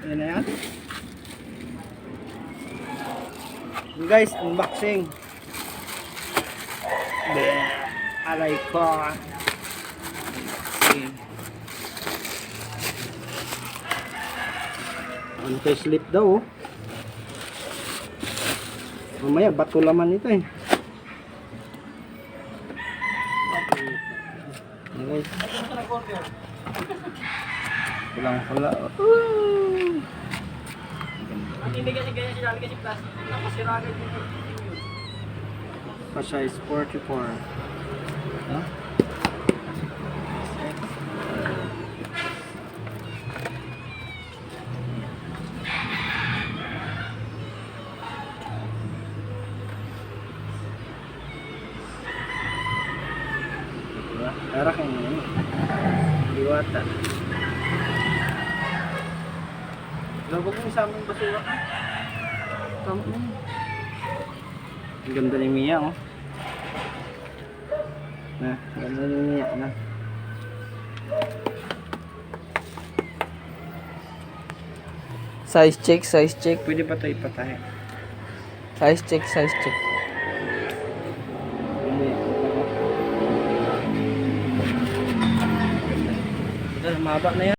Yan na yan. Guys, unboxing. Aray ko. Okay. Anti-slip daw. Mamaya bato laman ito eh. Okay. Pulang-pula. Hindi kasi ganyan sinabi kasi plastic. Nakasiragan yung Pa size 44. Huh? Arah ini diwata. Lagok mo sa aming basura. Tama mo. Ang ganda ni Mia, oh. Nah, ganda ni Mia, na. size check, size check. Pwede pa ito ipatahe. Size check, size check. Hindi. Mahaba na yan.